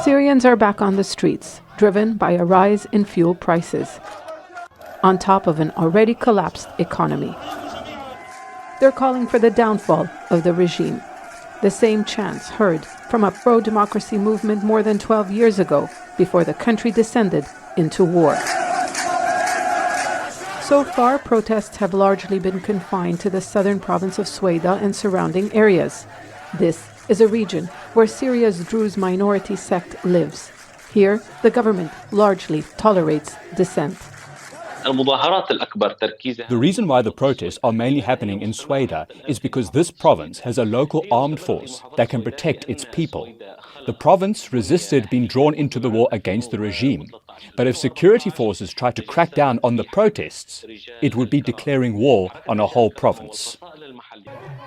Syrians are back on the streets, driven by a rise in fuel prices, on top of an already collapsed economy. They're calling for the downfall of the regime, the same chants heard from a pro-democracy movement more than 12 years ago, before the country descended into war. So far, protests have largely been confined to the southern province of Sueda and surrounding areas. This is a region where Syria's Druze minority sect lives. Here, the government largely tolerates dissent. The reason why the protests are mainly happening in Sueda is because this province has a local armed force that can protect its people. The province resisted being drawn into the war against the regime. But if security forces try to crack down on the protests, it would be declaring war on a whole province.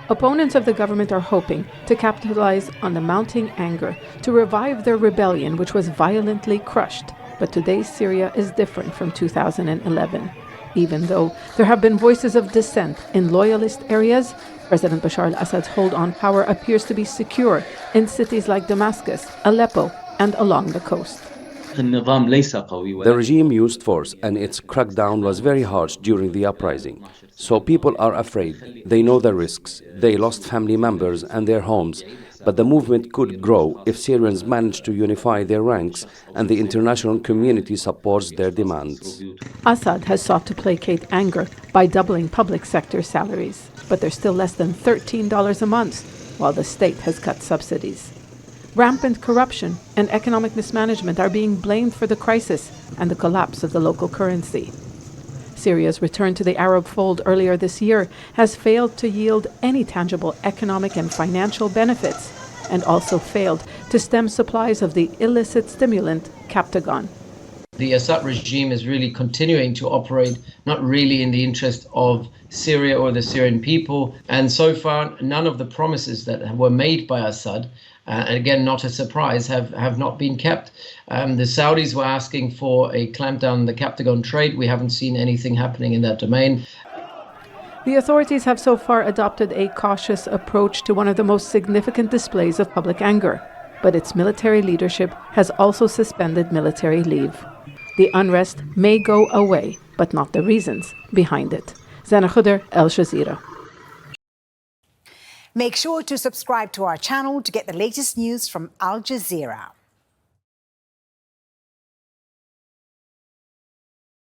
Opponents of the government are hoping to capitalize on the mounting anger to revive their rebellion, which was violently crushed. But today's Syria is different from 2011. Even though there have been voices of dissent in loyalist areas, President Bashar al-Assad's hold on power appears to be secure in cities like Damascus, Aleppo, and along the coast. The regime used force, and its crackdown was very harsh during the uprising. So people are afraid. They know the risks. They lost family members and their homes. But the movement could grow if Syrians manage to unify their ranks and the international community supports their demands. Assad has sought to placate anger by doubling public sector salaries, but they're still less than $13 a month, while the state has cut subsidies. Rampant corruption and economic mismanagement are being blamed for the crisis and the collapse of the local currency. Syria's return to the Arab fold earlier this year has failed to yield any tangible economic and financial benefits, and also failed to stem supplies of the illicit stimulant Captagon. The Assad regime is really continuing to operate not really in the interest of Syria or the Syrian people. And so far, none of the promises that were made by Assad, and again, not a surprise, have not been kept. The Saudis were asking for a clampdown on the Captagon trade. We haven't seen anything happening in that domain. The authorities have so far adopted a cautious approach to one of the most significant displays of public anger, but its military leadership has also suspended military leave. The unrest may go away, but not the reasons behind it. Zeina, Khodr, Jazeera. Make sure to subscribe to our channel to get the latest news from Al Jazeera.